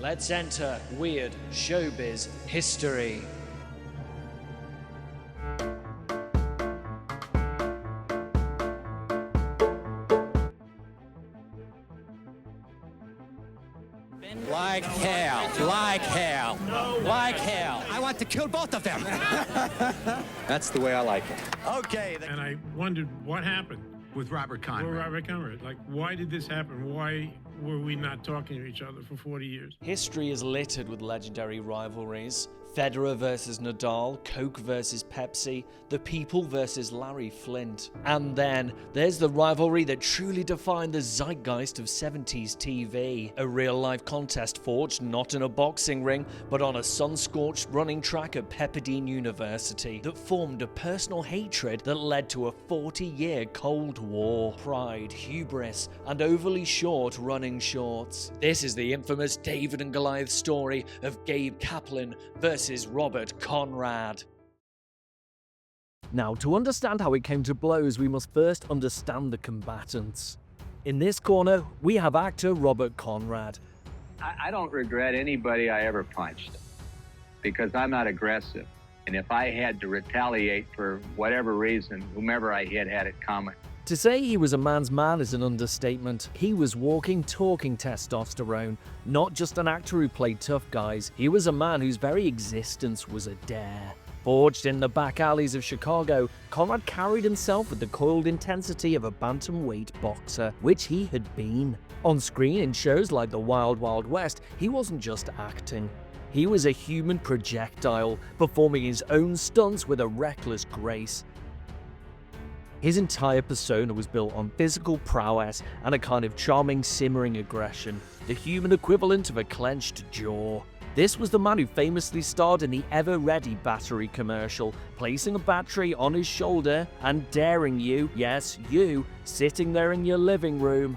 Let's enter weird showbiz history. Like hell, like hell, like hell. I want to kill both of them. That's the way I like it. Okay. And I wondered what happened With Robert Conrad. with Robert Conrad. Like, why did this happen? Why were we not talking to each other for 40 years? History is littered with legendary rivalries. Federer versus Nadal, Coke versus Pepsi, The People versus Larry Flint. And then there's the rivalry that truly defined the zeitgeist of 70s TV. A real-life contest forged not in a boxing ring, but on a sun-scorched running track at Pepperdine University that formed a personal hatred that led to a 40-year Cold War. Pride, hubris, and overly short running shorts. This is the infamous David and Goliath story of Gabe Kaplan versus Robert Conrad. Now, to understand how it came to blows, we must first understand the combatants. In this corner, we have actor Robert Conrad. I don't regret anybody I ever punched because I'm not aggressive. And if I had to retaliate for whatever reason, whomever I hit had it coming. To say he was a man's man is an understatement. He was walking, talking testosterone, not just an actor who played tough guys. He was a man whose very existence was a dare. Forged in the back alleys of Chicago, Conrad carried himself with the coiled intensity of a bantamweight boxer, which he had been. On screen in shows like The Wild Wild West, he wasn't just acting. He was a human projectile, performing his own stunts with a reckless grace. His entire persona was built on physical prowess and a kind of charming simmering aggression, the human equivalent of a clenched jaw. This was the man who famously starred in the ever-ready battery commercial, placing a battery on his shoulder and daring you, yes, you, sitting there in your living room.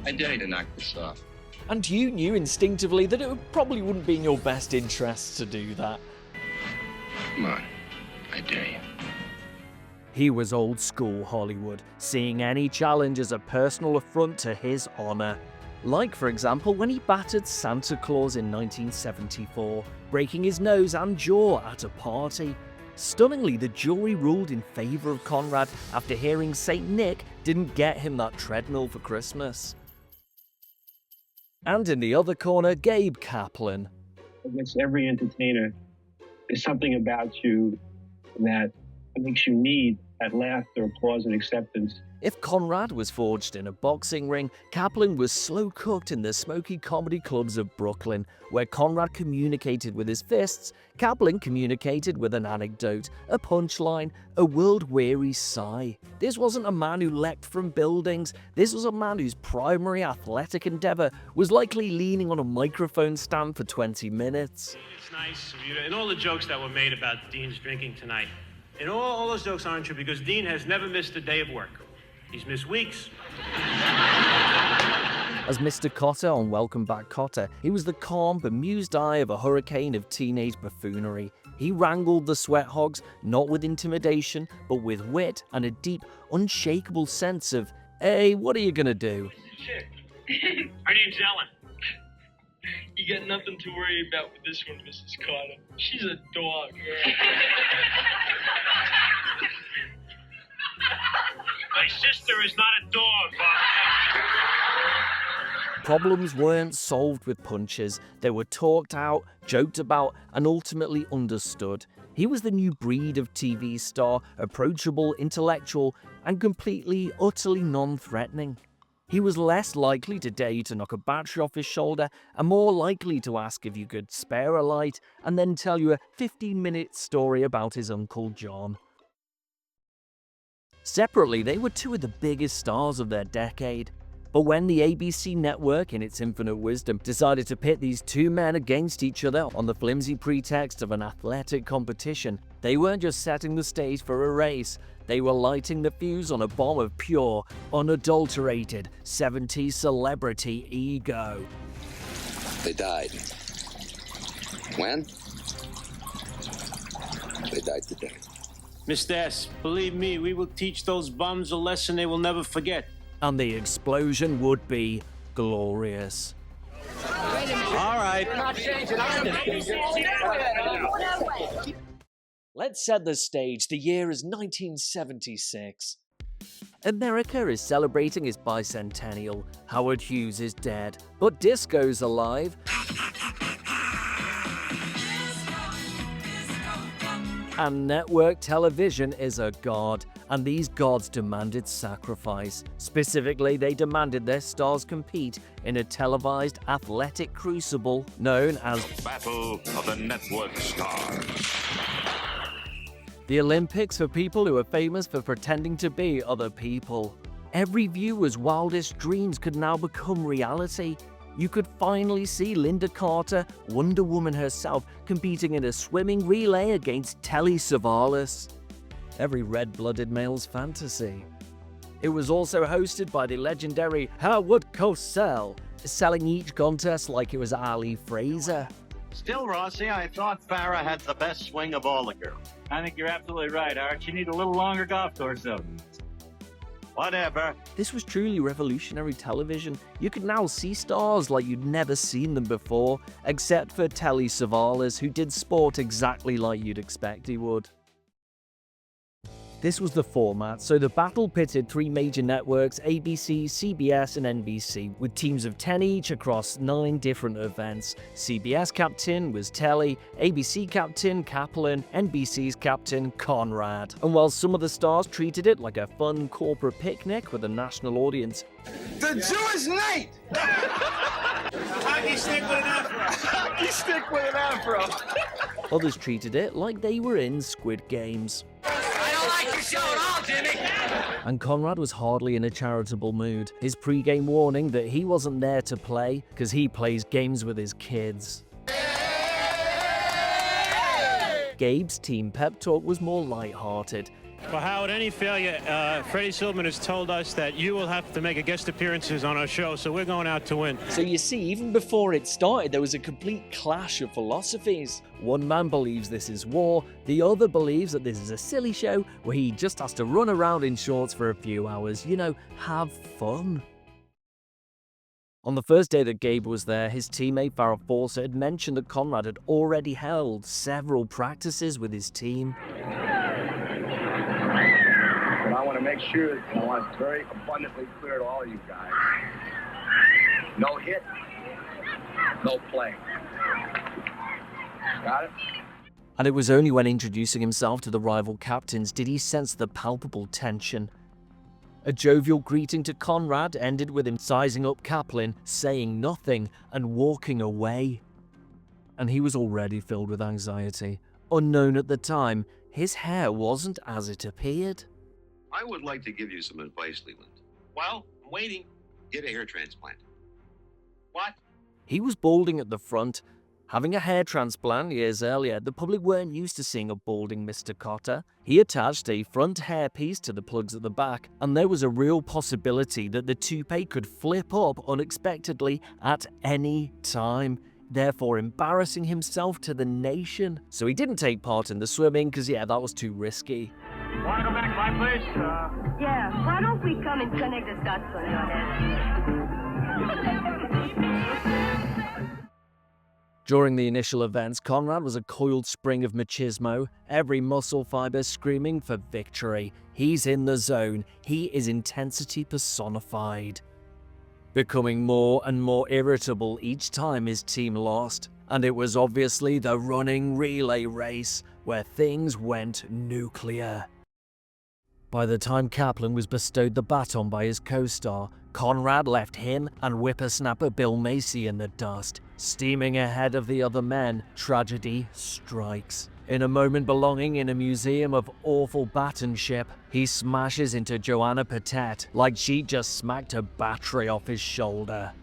I dare you to knock this off. And you knew instinctively that it probably wouldn't be in your best interest to do that. Come on. I dare you. He was old school Hollywood, seeing any challenge as a personal affront to his honor. Like, for example, when he battered Santa Claus in 1974, breaking his nose and jaw at a party. Stunningly, the jury ruled in favor of Conrad after hearing St. Nick didn't get him that treadmill for Christmas. And in the other corner, Gabe Kaplan. I guess every entertainer, there's something about you that makes you need that laughter, applause, and acceptance. If Conrad was forged in a boxing ring, Kaplan was slow-cooked in the smoky comedy clubs of Brooklyn, where Conrad communicated with his fists, Kaplan communicated with an anecdote, a punchline, a world-weary sigh. This wasn't a man who leapt from buildings, this was a man whose primary athletic endeavor was likely leaning on a microphone stand for 20 minutes. It's nice of you, and all the jokes that were made about Dean's drinking tonight. And all those jokes aren't true because Dean has never missed a day of work. He's missed weeks. As Mr. Cotter on Welcome Back Kotter, he was the calm, bemused eye of a hurricane of teenage buffoonery. He wrangled the sweat hogs, not with intimidation, but with wit and a deep, unshakable sense of, hey, what are you gonna do? Shit. Her name's Ellen. You got nothing to worry about with this one, Mrs. Carter. She's a dog. My sister is not a dog, Problems weren't solved with punches, they were talked out, joked about, and ultimately understood. He was the new breed of TV star, approachable, intellectual, and completely, utterly non-threatening. He was less likely to dare you to knock a battery off his shoulder, and more likely to ask if you could spare a light, and then tell you a 15-minute story about his Uncle John. Separately, they were two of the biggest stars of their decade. But when the ABC network, in its infinite wisdom, decided to pit these two men against each other on the flimsy pretext of an athletic competition, they weren't just setting the stage for a race, they were lighting the fuse on a bomb of pure, unadulterated 70s celebrity ego. They died. When? They died today. Mr. S, believe me, we will teach those bums a lesson they will never forget. And the explosion would be glorious. All right. Let's set the stage. The year is 1976. America is celebrating its bicentennial. Howard Hughes is dead, but disco's alive. And network television is a god, and these gods demanded sacrifice. Specifically, they demanded their stars compete in a televised athletic crucible known as the Battle of the Network Stars. The Olympics for people who are famous for pretending to be other people. Every viewer's wildest dreams could now become reality. You could finally see Linda Carter, Wonder Woman herself, competing in a swimming relay against Telly Savalas. Every red-blooded male's fantasy. It was also hosted by the legendary Howard Cosell, selling each contest like it was Ali Fraser. Still, Rossi, I thought Farrah had the best swing of all the girls. I think you're absolutely right, Art. You need a little longer golf course, though. Whatever. This was truly revolutionary television. You could now see stars like you'd never seen them before, except for Telly Savalas, who did sport exactly like you'd expect he would. This was the format, so the battle pitted three major networks, ABC, CBS, and NBC, with teams of 10 each across 9 different events. CBS captain was Telly, ABC captain Kaplan, NBC's captain Conrad. And while some of the stars treated it like a fun corporate picnic with a national audience, the Jewish night! Hockey stick with an afro! Hockey stick with an afro! others treated it like they were in Squid Games. And Conrad was hardly in a charitable mood. His pre-game warning that he wasn't there to play because he plays games with his kids. Gabe's team pep talk was more light-hearted. Well, Howard, any failure, Freddie Silverman has told us that you will have to make a guest appearances on our show, so we're going out to win. So you see, even before it started, there was a complete clash of philosophies. One man believes this is war, the other believes that this is a silly show where he just has to run around in shorts for a few hours, you know, have fun. On the first day that Gabe was there, his teammate Farrah Fawcett had mentioned that Conrad had already held several practices with his team. But I want to make sure, and I want it very abundantly clear to all you guys. No hit, no play. Got it? And it was only when introducing himself to the rival captains did he sense the palpable tension. A jovial greeting to Conrad ended with him sizing up Kaplan, saying nothing, and walking away. And he was already filled with anxiety. Unknown at the time, his hair wasn't as it appeared. I would like to give you some advice, Leland. Well, I'm waiting. Get a hair transplant. What? He was balding at the front. Having a hair transplant years earlier, the public weren't used to seeing a balding Mr. Cotter. He attached a front hairpiece to the plugs at the back, and there was a real possibility that the toupee could flip up unexpectedly at any time, therefore embarrassing himself to the nation. So he didn't take part in the swimming because, yeah, that was too risky. Want to go back to my place? Yeah, why don't we come and connect the dots on your head? During the initial events, Conrad was a coiled spring of machismo, every muscle fiber screaming for victory. He's in the zone. He is intensity personified. Becoming more and more irritable each time his team lost. And it was obviously the running relay race where things went nuclear. By the time Kaplan was bestowed the baton by his co-star, Conrad left him and whippersnapper Bill Macy in the dust. Steaming ahead of the other men, tragedy strikes. In a moment belonging in a museum of awful batonship, he smashes into Joanna Patet like she just smacked a battery off his shoulder.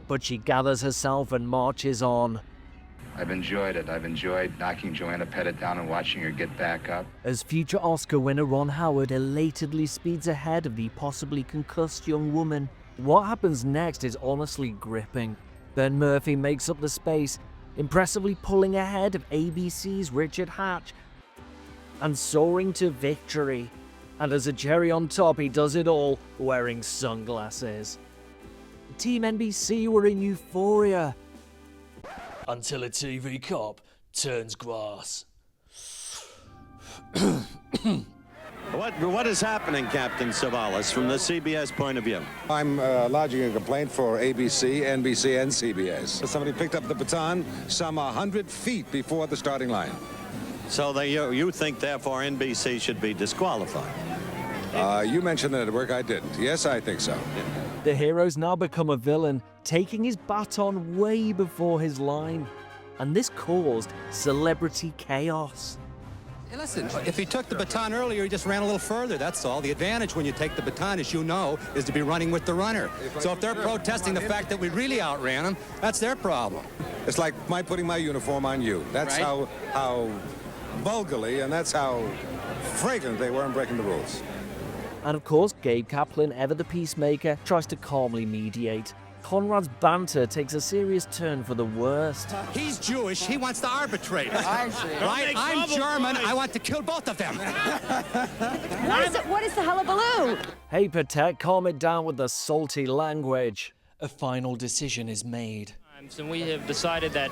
But she gathers herself and marches on. I've enjoyed it. I've enjoyed knocking Joanna Pettit down and watching her get back up. As future Oscar winner Ron Howard elatedly speeds ahead of the possibly concussed young woman. What happens next is honestly gripping. Ben Murphy makes up the space, impressively pulling ahead of ABC's Richard Hatch and soaring to victory. And as a cherry on top, he does it all wearing sunglasses. Team NBC were in euphoria. Until a TV cop turns grass. What is happening, Captain Savalas, from the CBS point of view? I'm lodging a complaint for ABC, NBC, and CBS. Somebody picked up the baton some 100 feet before the starting line. So you think, therefore, NBC should be disqualified? You mentioned the network. I didn't. Yes, I think so. The hero's now become a villain, taking his baton way before his line. And this caused celebrity chaos. Hey, listen, if he took the baton earlier, he just ran a little further, that's all. The advantage when you take the baton, as you know, is to be running with the runner. So if they're protesting the fact that we really outran him, that's their problem. It's like my putting my uniform on you. That's right? how vulgarly, and that's how fragrant they were in breaking the rules. And of course, Gabe Kaplan, ever the peacemaker, tries to calmly mediate. Conrad's banter takes a serious turn for the worst. He's Jewish, he wants to arbitrate. I see. Right? I'm German, I want to kill both of them. What is the hullabaloo? Hey, Patek, calm it down with the salty language. A final decision is made. And we have decided that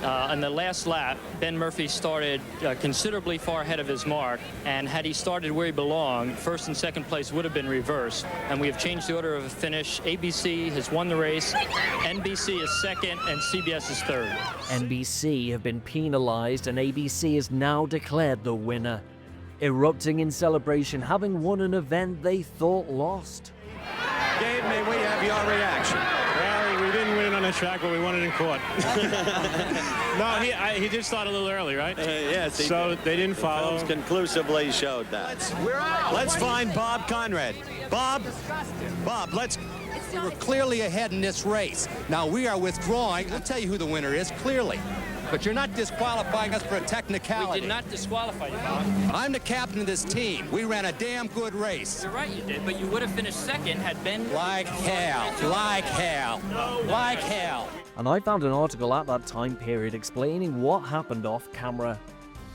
on the last lap, Ben Murphy started considerably far ahead of his mark, and had he started where he belonged, first and second place would have been reversed. And we have changed the order of the finish. ABC has won the race, NBC is second, and CBS is third. NBC have been penalized, and ABC is now declared the winner, erupting in celebration, having won an event they thought lost. Gabe, may we have your reaction? Well, we didn't win on the track, but we won it in court. No, he did start a little early, right? Yes. So they didn't follow. Films conclusively showed that. Let's find Bob Conrad. Bob, let's... We were clearly ahead in this race. Now we are withdrawing. I'll tell you who the winner is, clearly. But you're not disqualifying us for a technicality. We did not disqualify you, Bob. I'm the captain of this team. We ran a damn good race. You're right, you did, but you would have finished second had Ben... Like hell. And I found an article at that time period explaining what happened off camera.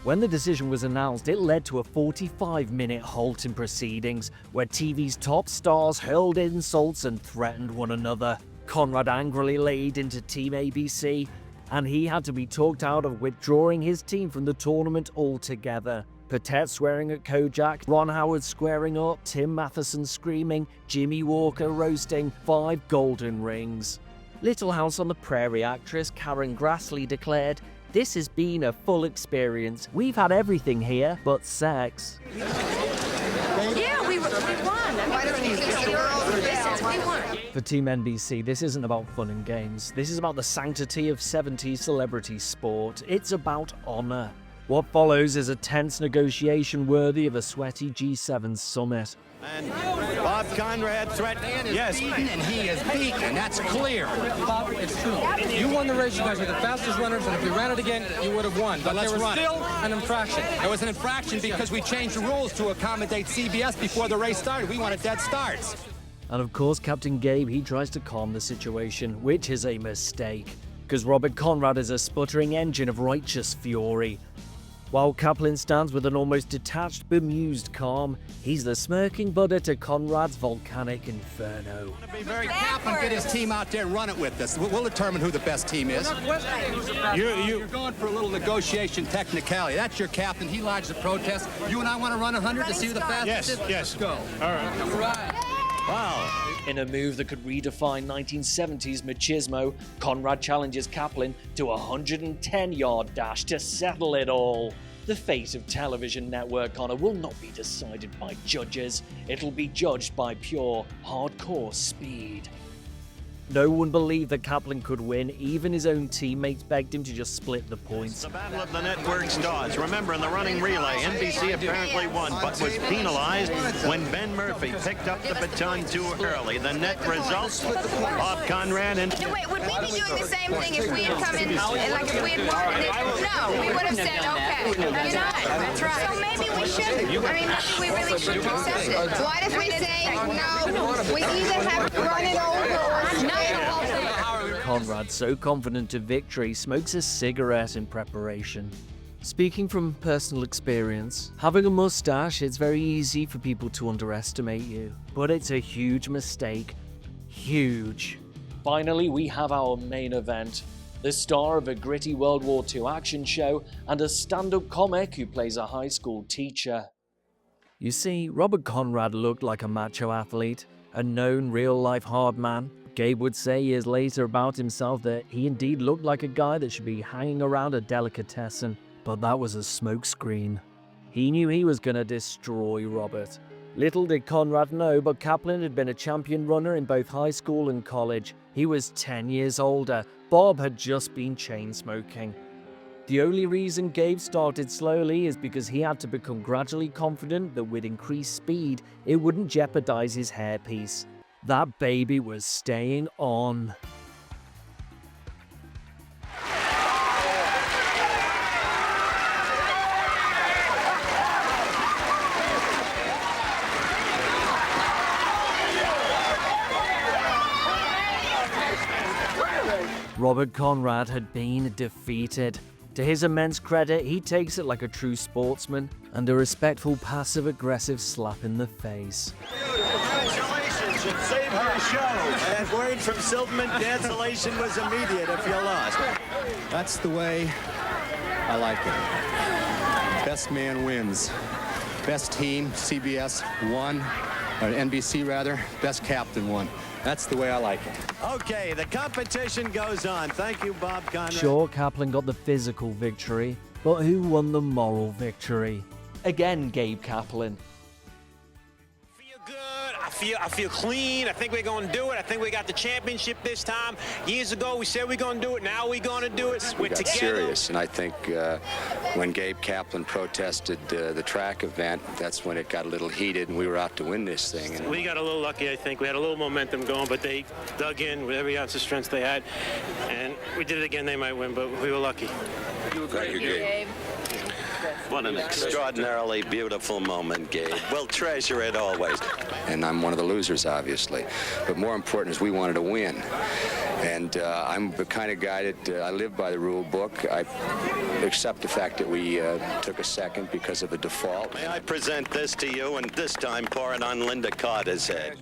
When the decision was announced, it led to a 45-minute halt in proceedings, where TV's top stars hurled insults and threatened one another. Conrad angrily laid into Team ABC, and he had to be talked out of withdrawing his team from the tournament altogether. Patet swearing at Kojak, Ron Howard squaring up, Tim Matheson screaming, Jimmy Walker roasting, 5 golden rings. Little House on the Prairie actress Karen Grassley declared, "This has been a full experience. We've had everything here but sex." Yeah, we won. Why don't you think the girls we won? For Team NBC, this isn't about fun and games. This is about the sanctity of 70s celebrity sport. It's about honor. What follows is a tense negotiation worthy of a sweaty G7 summit. And Bob Conrad threatened. Yes. And he is beaten. That's clear. Bob, it's true. You won the race. You guys were the fastest runners, and if you ran it again, you would have won. But there was still an infraction. There was an infraction because we changed the rules to accommodate CBS before the race started. We wanted dead starts. And of course, Captain Gabe, he tries to calm the situation, which is a mistake, because Robert Conrad is a sputtering engine of righteous fury. While Kaplan stands with an almost detached, bemused calm, he's the smirking Buddha to Conrad's volcanic inferno. Be very careful and get his team out there and run it with us. We'll determine who the best team is. You're going for a little negotiation technicality. That's your captain. He lodged the protest. You and I want to run 100 to see who the fastest is? Yes. Let's go. All right. Wow. In a move that could redefine 1970s machismo, Conrad challenges Kaplan to a 110-yard dash to settle it all. The fate of television network honor will not be decided by judges. It'll be judged by pure, hardcore speed. No one believed that Kaplan could win. Even his own teammates begged him to just split the points. The battle of the network stars. Remember, in the running relay, NBC apparently won, but was penalized when Ben Murphy picked up the baton too early. The net result, Bob Conrad and... Wait, would we be doing the same thing if we had come in, like if we had won it? No, we would have said, okay, that's right. That's right. So maybe we shouldn't. I mean, maybe we really shouldn't accept it. What if we say, no, we either have to run it over or not? Conrad, so confident of victory, smokes a cigarette in preparation. Speaking from personal experience, having a mustache, it's very easy for people to underestimate you. But it's a huge mistake. Huge. Finally, we have our main event. The star of a gritty World War II action show and a stand-up comic who plays a high school teacher. You see, Robert Conrad looked like a macho athlete, a known real-life hard man. Gabe would say years later about himself that he indeed looked like a guy that should be hanging around a delicatessen, but that was a smokescreen. He knew he was gonna destroy Robert. Little did Conrad know, but Kaplan had been a champion runner in both high school and college. He was 10 years older. Bob had just been chain smoking. The only reason Gabe started slowly is because he had to become gradually confident that with increased speed, it wouldn't jeopardize his hairpiece. That baby was staying on. Robert Conrad had been defeated. To his immense credit, he takes it like a true sportsman and a respectful passive-aggressive slap in the face. Congratulations, it saved her show. That word from Silverman, cancellation was immediate if you lost. That's the way I like it. Best man wins. Best team, CBS won, or NBC rather, best captain won. That's the way I like it. Okay, the competition goes on. Thank you, Bob Conrad. Sure, Kaplan got the physical victory, but who won the moral victory? Again, Gabe Kaplan. I feel clean. I think we're going to do it. I think we got the championship this time. Years ago, we said we're going to do it. Now we're going to do it. We got serious, and I think when Gabe Kaplan protested the track event, that's when it got a little heated, and we were out to win this thing. And we got a little lucky, I think. We had a little momentum going, but they dug in with every ounce of strength they had, and we did it again. They might win, but we were lucky. Thank you, Gabe. What an extraordinarily beautiful moment, Gabe. We'll treasure it always. And I'm one of the losers, obviously. But more important is we wanted to win. And I'm the kind of guy that I live by the rule book. I accept the fact that we took a second because of a default. May I present this to you, and this time pour it on Linda Carter's head.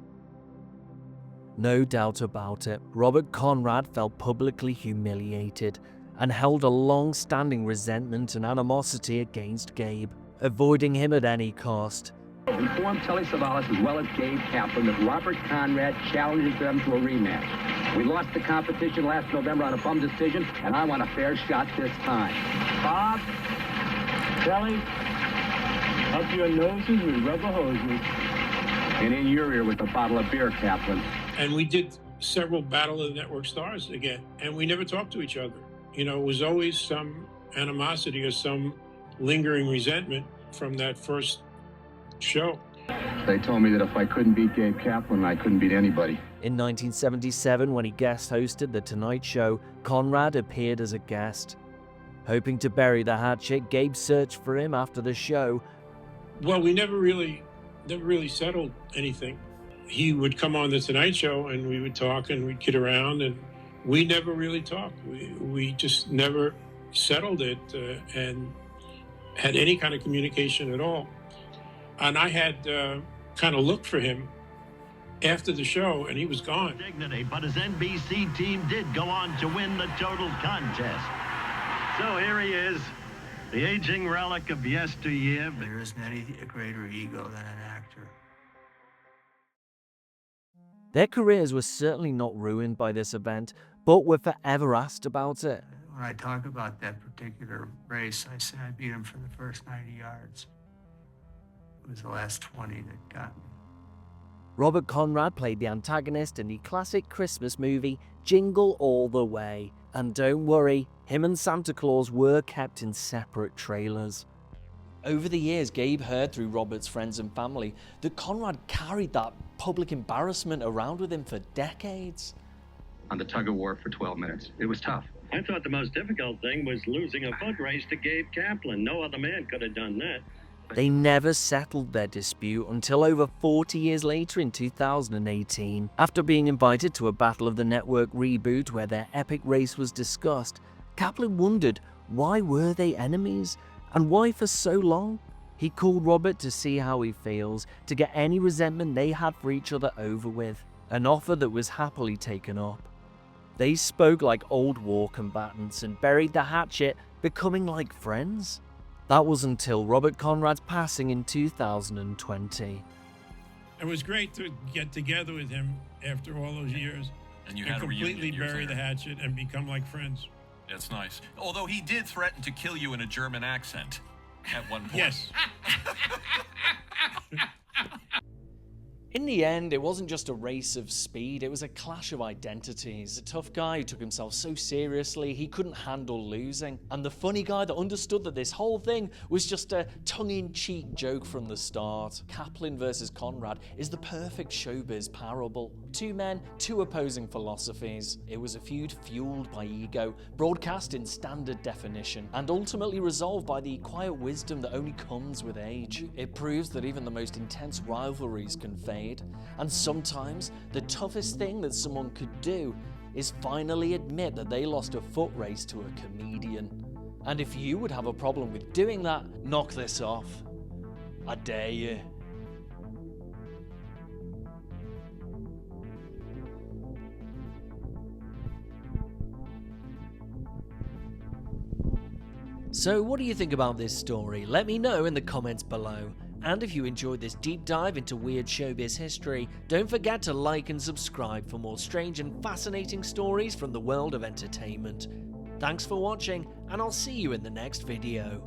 No doubt about it, Robert Conrad felt publicly humiliated and held a long-standing resentment and animosity against Gabe, avoiding him at any cost. Informed Telly Savalas as well as Gabe Kaplan that Robert Conrad challenges them to a rematch. We lost the competition last November on a bum decision, and I want a fair shot this time. Bob, Telly, up your noses with rubber hoses. And in your ear with a bottle of beer, Kaplan. And we did several Battle of the Network Stars again, and we never talked to each other. You know, it was always some animosity or some lingering resentment from that first show. They told me that if I couldn't beat Gabe Kaplan, I couldn't beat anybody. In 1977, when he guest hosted The Tonight Show, Conrad appeared as a guest. Hoping to bury the hatchet, Gabe searched for him after the show. Well, we never really settled anything. He would come on The Tonight Show and we would talk and we'd kid around, and we never really talked. We just never settled it and had any kind of communication at all. And I had kind of looked for him after the show, and he was gone. Dignity, but his NBC team did go on to win the total contest. So here he is, the aging relic of yesteryear. There isn't any greater ego than an actor. Their careers were certainly not ruined by this event, but were forever asked about it. When I talk about that particular race, I say I beat him for the first 90 yards. It was the last 20 that got me. Robert Conrad played the antagonist in the classic Christmas movie Jingle All the Way. And don't worry, him and Santa Claus were kept in separate trailers. Over the years, Gabe heard through Robert's friends and family that Conrad carried that public embarrassment around with him for decades. On the tug-of-war for 12 minutes. It was tough. I thought the most difficult thing was losing a foot race to Gabe Kaplan. No other man could have done that. They never settled their dispute until over 40 years later in 2018. After being invited to a Battle of the Network reboot where their epic race was discussed, Kaplan wondered why were they enemies and why for so long. He called Robert to see how he feels, to get any resentment they had for each other over with, an offer that was happily taken up. They spoke like old war combatants and buried the hatchet, becoming like friends. That was until Robert Conrad's passing in 2020. It was great to get together with him after all those years and you had a reunion completely bury the hatchet and become like friends. That's nice. Although he did threaten to kill you in a German accent at one point. Yes. In the end, it wasn't just a race of speed, it was a clash of identities. A tough guy who took himself so seriously he couldn't handle losing, and the funny guy that understood that this whole thing was just a tongue-in-cheek joke from the start. Kaplan versus Conrad is the perfect showbiz parable. Two men, two opposing philosophies. It was a feud fueled by ego, broadcast in standard definition, and ultimately resolved by the quiet wisdom that only comes with age. It proves that even the most intense rivalries can fade. And sometimes, the toughest thing that someone could do is finally admit that they lost a foot race to a comedian. And if you would have a problem with doing that, knock this off. I dare you. So what do you think about this story? Let me know in the comments below. And if you enjoyed this deep dive into weird showbiz history, don't forget to like and subscribe for more strange and fascinating stories from the world of entertainment. Thanks for watching, and I'll see you in the next video.